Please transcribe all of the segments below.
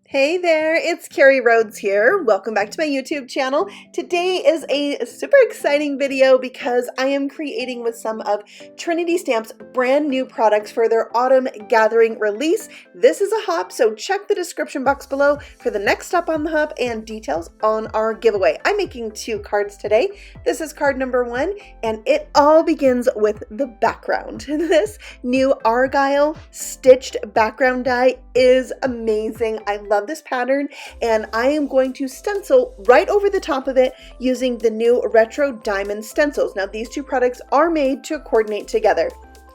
Hey there, it's Carrie Rhodes here. Welcome back to my YouTube channel. Today is a super exciting video because I am creating with some of Trinity Stamps' brand new products for their autumn gathering release. This is a hop, so check the description box below for the next step on the hop and details on our giveaway. I'm making 2 cards today. This is card number 1, and it all begins with the background. This new Argyle stitched background die is amazing. I love this pattern, and I am going to stencil right over the top of it using the new retro diamond stencils. Now these 2 products are made to coordinate together.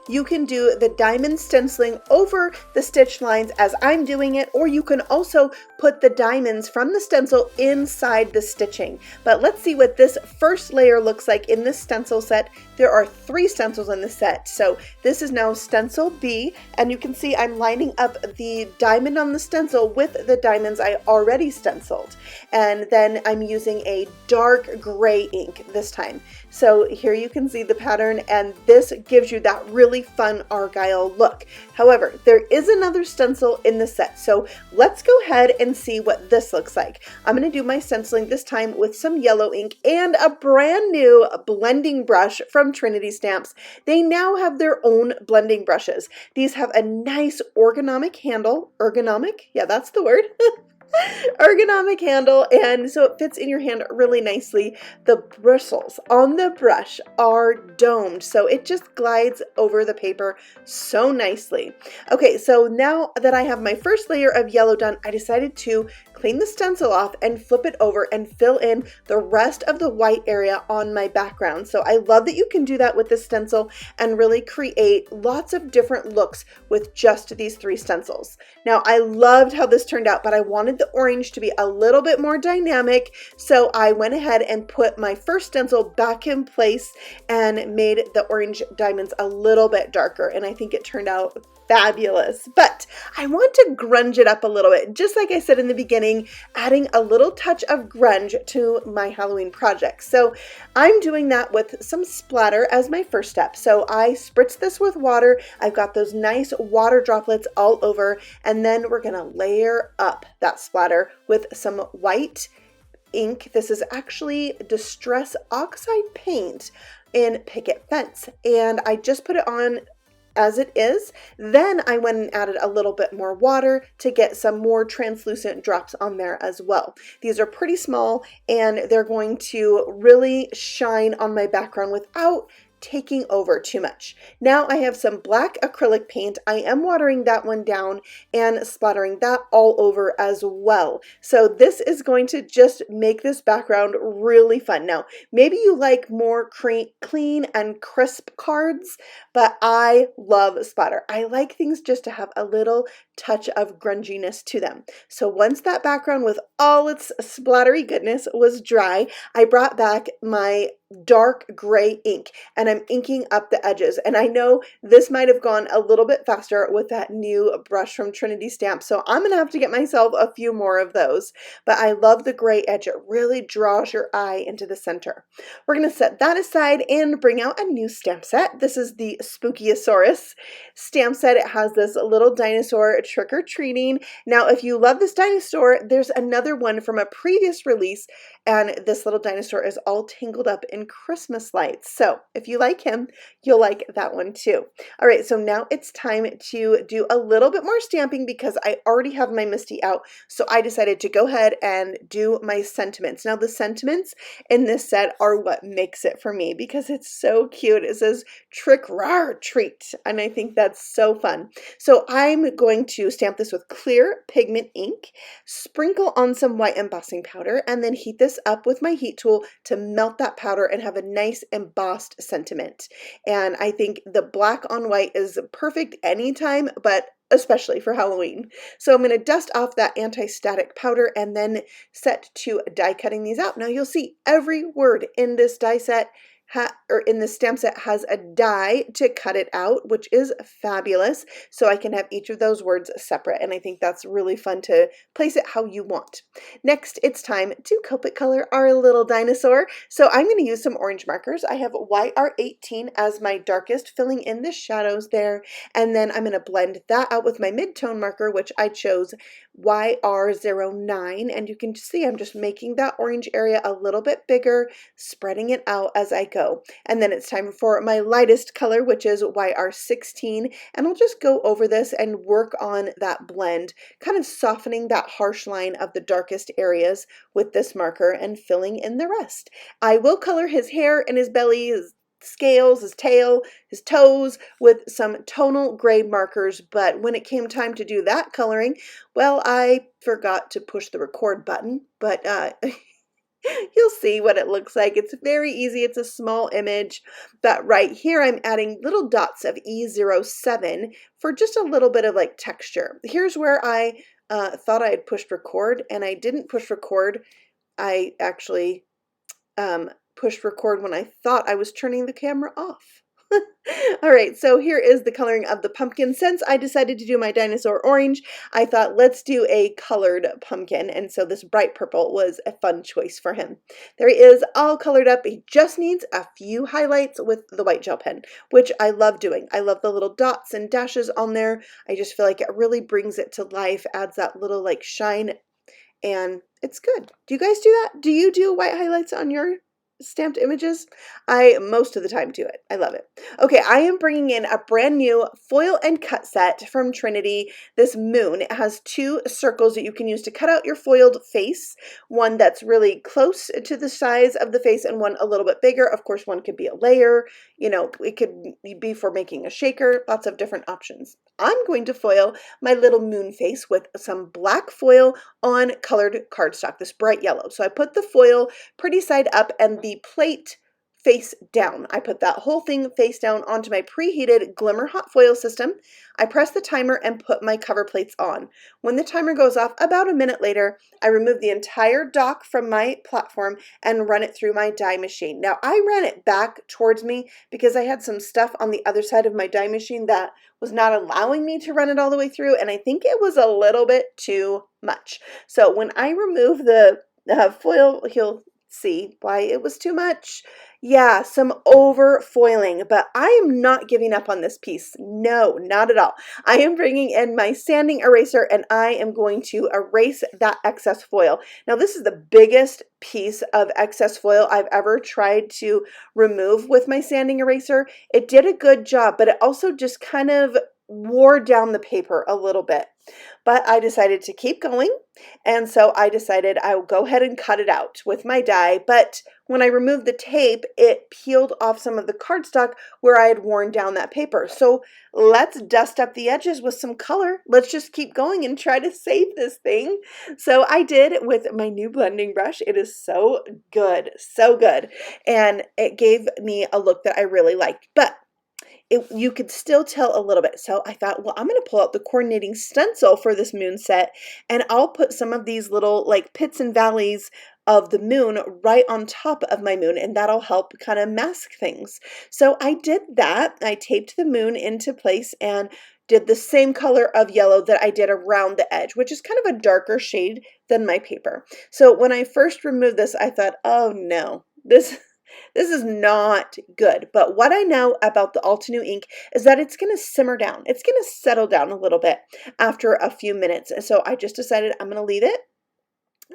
You can do the diamond stenciling over the stitch lines as I'm doing it, or you can also put the diamonds from the stencil inside the stitching. But let's see what this first layer looks like in this stencil set. There are 3 stencils in the set. So this is now stencil B, and you can see I'm lining up the diamond on the stencil with the diamonds I already stenciled. And then I'm using a dark gray ink this time. So here you can see the pattern, and this gives you that really fun Argyle look. However, there is another stencil in the set, so let's go ahead and see what this looks like. I'm going to do my stenciling this time with some yellow ink and a brand new blending brush from Trinity Stamps. They now have their own blending brushes. These have a nice ergonomic handle. Ergonomic? Yeah, that's the word. Ergonomic handle, and so it fits in your hand really nicely. The bristles on the brush are domed, so it just glides over the paper so nicely. Okay, so now that I have my first layer of yellow done, I decided to clean the stencil off and flip it over and fill in the rest of the white area on my background. So I love that you can do that with this stencil and really create lots of different looks with just these 3 stencils. Now I loved how this turned out, but I wanted the orange to be a little bit more dynamic, so I went ahead and put my first stencil back in place and made the orange diamonds a little bit darker, and I think it turned out fabulous. But I want to grunge it up a little bit, just like I said in the beginning, adding a little touch of grunge to my Halloween project. So I'm doing that with some splatter as my first step. So I spritz this with water. I've got those nice water droplets all over, and then we're gonna layer up that splatter with some white ink. This is actually Distress Oxide paint in Picket Fence, and I just put it on as it is. Then I went and added a little bit more water to get some more translucent drops on there as well. These are pretty small, and they're going to really shine on my background without taking over too much. Now I have some black acrylic paint. I am watering that one down and splattering that all over as well. So this is going to just make this background really fun. Now, maybe you like more clean and crisp cards, but I love splatter. I like things just to have a little touch of grunginess to them. So once that background with all its splattery goodness was dry, I brought back my dark gray ink, and I'm inking up the edges. And I know this might have gone a little bit faster with that new brush from Trinity Stamps, so I'm gonna have to get myself a few more of those. But I love the gray edge. It really draws your eye into the center. We're gonna set that aside and bring out a new stamp set. This is the Spookyosaurus Stamp Set. It has this little dinosaur trick-or-treating. Now, if you love this dinosaur, there's another one from a previous release, and this little dinosaur is all tangled up in Christmas lights. So if you like him, you'll like that one too. All right, so now it's time to do a little bit more stamping because I already have my Misty out. So I decided to go ahead and do my sentiments. Now the sentiments in this set are what makes it for me because it's so cute. It says trick rar treat, and I think that's so fun. So I'm going to stamp this with clear pigment ink, sprinkle on some white embossing powder, and then heat this up with my heat tool to melt that powder and have a nice embossed sentiment. And I think the black on white is perfect anytime, but especially for Halloween. So I'm going to dust off that anti-static powder and then set to die cutting these out. Now you'll see every word in this die set in the stamp set has a die to cut it out, which is fabulous. So I can have each of those words separate, and I think that's really fun to place it how you want. Next, it's time to Copic color our little dinosaur. So I'm going to use some orange markers. I have YR18 as my darkest, filling in the shadows there, and then I'm going to blend that out with my mid-tone marker, which I chose YR09, and you can see I'm just making that orange area a little bit bigger, spreading it out as I go. And then it's time for my lightest color, which is YR16, and I'll just go over this and work on that blend, kind of softening that harsh line of the darkest areas with this marker and filling in the rest. I will color his hair and his belly, his scales, his tail, his toes with some tonal gray markers, but when it came time to do that coloring, well, I forgot to push the record button, but you'll see what it looks like. It's very easy. It's a small image, but right here I'm adding little dots of E07 for just a little bit of like texture. Here's where I thought I had pushed record, and I didn't push record. I actually pushed record when I thought I was turning the camera off. All right, so here is the coloring of the pumpkin. Since I decided to do my dinosaur orange, I thought let's do a colored pumpkin, and so this bright purple was a fun choice for him. There he is, all colored up. He just needs a few highlights with the white gel pen, which I love doing. I love the little dots and dashes on there. I just feel like it really brings it to life, adds that little like shine, and it's good. Do you guys do that? Do you do white highlights on your stamped images? I most of the time do it. I love it. Okay, I am bringing in a brand new foil and cut set from Trinity. This moon, it has two circles that you can use to cut out your foiled face, one that's really close to the size of the face and one a little bit bigger. Of course, one could be a layer, you know, it could be for making a shaker, lots of different options. I'm going to foil my little moon face with some black foil on colored cardstock, this bright yellow. So I put the foil pretty side up and the plate face down. I put that whole thing face down onto my preheated Glimmer hot foil system. I press the timer and put my cover plates on. When the timer goes off, about a minute later, I remove the entire dock from my platform and run it through my die machine. Now, I ran it back towards me because I had some stuff on the other side of my die machine that was not allowing me to run it all the way through, and I think it was a little bit too much. So when I remove the foil, you'll see why it was too much. Yeah, some over foiling, but I am not giving up on this piece. No, not at all. I am bringing in my sanding eraser and I am going to erase that excess foil. Now, this is the biggest piece of excess foil I've ever tried to remove with my sanding eraser. It did a good job, but it also just kind of wore down the paper a little bit. But I decided to keep going, and so I decided I will go ahead and cut it out with my die. But when I removed the tape, it peeled off some of the cardstock where I had worn down that paper. So let's dust up the edges with some color. Let's just keep going and try to save this thing. So I did with my new blending brush. It is so good, and it gave me a look that I really liked. But you could still tell a little bit. So I thought, well, I'm going to pull out the coordinating stencil for this moon set, and I'll put some of these little like pits and valleys of the moon right on top of my moon, and that'll help kind of mask things. So I did that. I taped the moon into place and did the same color of yellow that I did around the edge, which is kind of a darker shade than my paper. So when I first removed this, I thought, oh no, this is not good. But what I know about the Altenew ink is that it's going to simmer down. It's going to settle down a little bit after a few minutes. And so I just decided I'm going to leave it.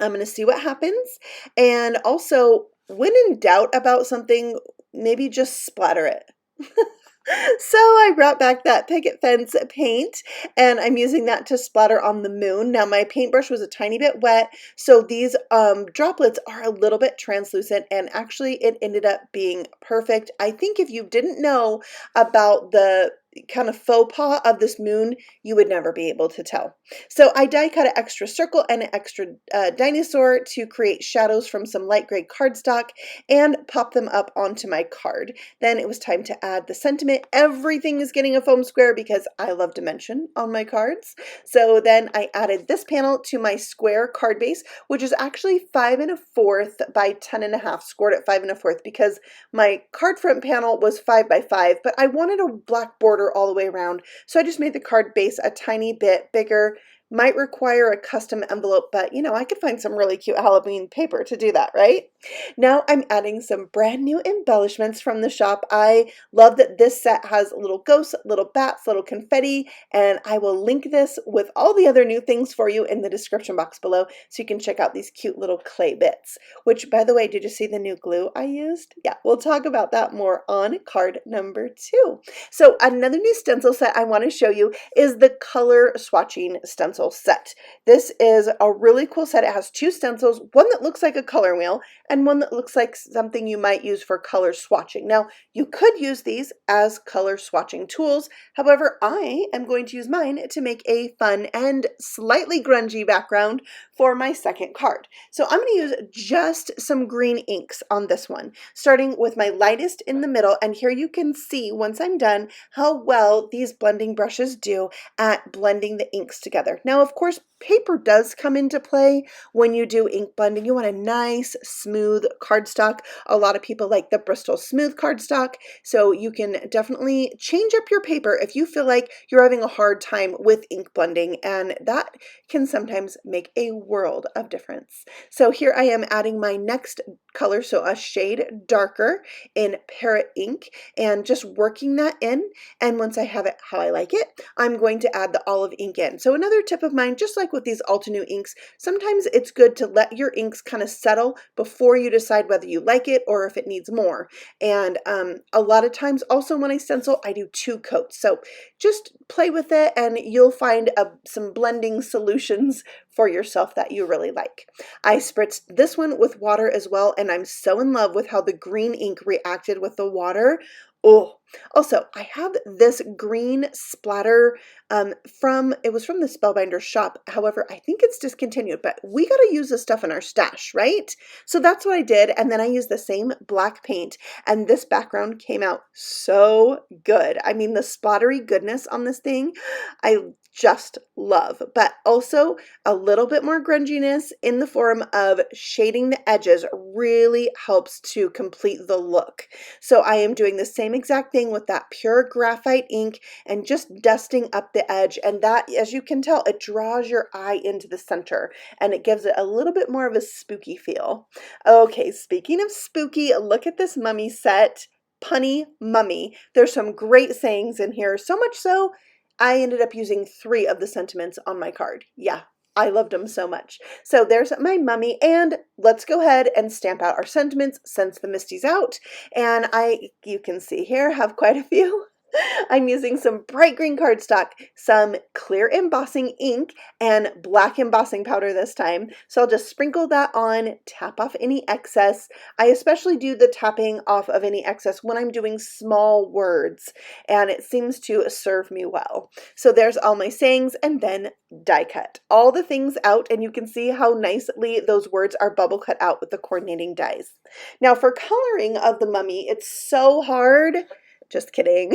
I'm going to see what happens. And also, when in doubt about something, maybe just splatter it. So I brought back that picket fence paint, and I'm using that to splatter on the moon. Now my paintbrush was a tiny bit wet, so these droplets are a little bit translucent, and actually it ended up being perfect. I think if you didn't know about the kind of faux pas of this moon, you would never be able to tell. So I die cut an extra circle and an extra dinosaur to create shadows from some light gray cardstock and pop them up onto my card. Then it was time to add the sentiment. Everything is getting a foam square because I love dimension on my cards. So then I added this panel to my square card base, which is actually 5 1/4 by 10 1/2, scored at 5 1/4 because my card front panel was 5 by 5, but I wanted a black border all the way around. So I just made the card base a tiny bit bigger. Might require a custom envelope, but you know, I could find some really cute Halloween paper to do that, right? Now I'm adding some brand new embellishments from the shop. I love that this set has little ghosts, little bats, little confetti, and I will link this with all the other new things for you in the description box below so you can check out these cute little clay bits. Which, by the way, did you see the new glue I used? Yeah, we'll talk about that more on card number 2. So another new stencil set I want to show you is the color swatching stencil set. This is a really cool set. It has 2 stencils, one that looks like a color wheel and one that looks like something you might use for color swatching. Now, you could use these as color swatching tools. However, I am going to use mine to make a fun and slightly grungy background for my second card. So I'm going to use just some green inks on this one, starting with my lightest in the middle. And here you can see, once I'm done, how well these blending brushes do at blending the inks together. Now, of course, paper does come into play when you do ink blending. You want a nice, smooth cardstock. A lot of people like the Bristol Smooth cardstock, so you can definitely change up your paper if you feel like you're having a hard time with ink blending, and that can sometimes make a world of difference. So here I am adding my next color, so a shade darker in Parrot ink, and just working that in. And once I have it how I like it, I'm going to add the olive ink in. So another tip of mine, just like with these Altenew inks, sometimes it's good to let your inks kind of settle before you decide whether you like it or if it needs more. And a lot of times also when I stencil, I do 2 coats. So just play with it and you'll find some blending solutions for yourself that you really like. I spritzed this one with water as well, and I'm so in love with how the green ink reacted with the water. Oh, also, I have this green splatter it was from the Spellbinder shop. However, I think it's discontinued, but we got to use this stuff in our stash, right? So that's what I did. And then I used the same black paint, and this background came out so good. I mean, the splattery goodness on this thing, I just love, but also a little bit more grunginess in the form of shading the edges really helps to complete the look. So I am doing the same exact thing with that pure graphite ink and just dusting up the edge, and that, as you can tell, it draws your eye into the center and it gives it a little bit more of a spooky feel. Okay, speaking of spooky, look at this mummy set. Punny mummy. There's some great sayings in here, so much so I ended up using 3 of the sentiments on my card. Yeah, I loved them so much. So there's my mummy, and let's go ahead and stamp out our sentiments since the misty's out. And you can see here, have quite a few. I'm using some bright green cardstock, some clear embossing ink, and black embossing powder this time. So I'll just sprinkle that on, tap off any excess. I especially do the tapping off of any excess when I'm doing small words, and it seems to serve me well. So there's all my sayings, and then die cut all the things out, and you can see how nicely those words are bubble cut out with the coordinating dies. Now for coloring of the mummy, it's so hard. Just kidding.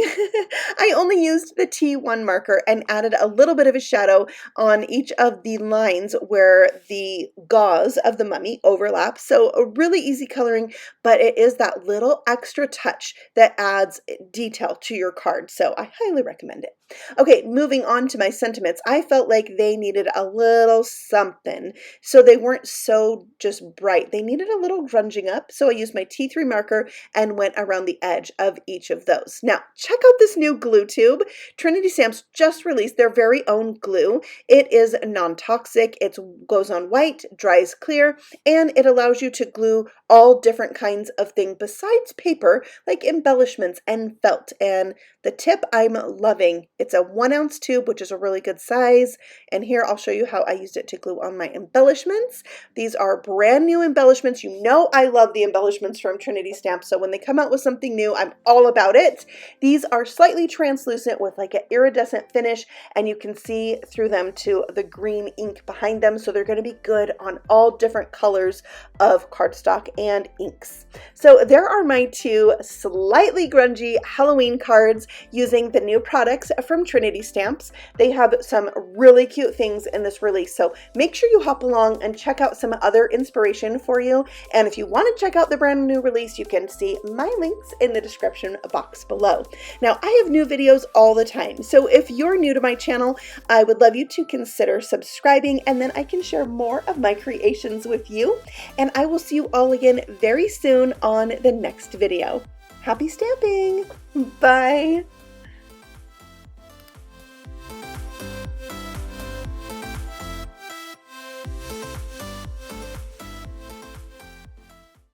I only used the T1 marker and added a little bit of a shadow on each of the lines where the gauze of the mummy overlaps. So a really easy coloring, but it is that little extra touch that adds detail to your card. So I highly recommend it. Okay, moving on to my sentiments. I felt like they needed a little something. So they weren't so just bright. They needed a little grunging up. So I used my T3 marker and went around the edge of each of those. Now, check out this new glue tube. Trinity Stamps just released their very own glue. It is non-toxic, it goes on white, dries clear, and it allows you to glue all different kinds of things besides paper, like embellishments and felt. And the tip I'm loving It's a 1-ounce tube, which is a really good size. And here I'll show you how I used it to glue on my embellishments. These are brand new embellishments. You know I love the embellishments from Trinity Stamps, so when they come out with something new, I'm all about it. These are slightly translucent with like an iridescent finish, and you can see through them to the green ink behind them, so they're going to be good on all different colors of cardstock and inks. So there are my two slightly grungy Halloween cards using the new products from Trinity Stamps. They have some really cute things in this release, so make sure you hop along and check out some other inspiration for you. And if you want to check out the brand new release, you can see my links in the description box below. Now, I have new videos all the time, so if you're new to my channel, I would love you to consider subscribing, and then I can share more of my creations with you. And I will see you all again very soon on the next video. Happy stamping! Bye!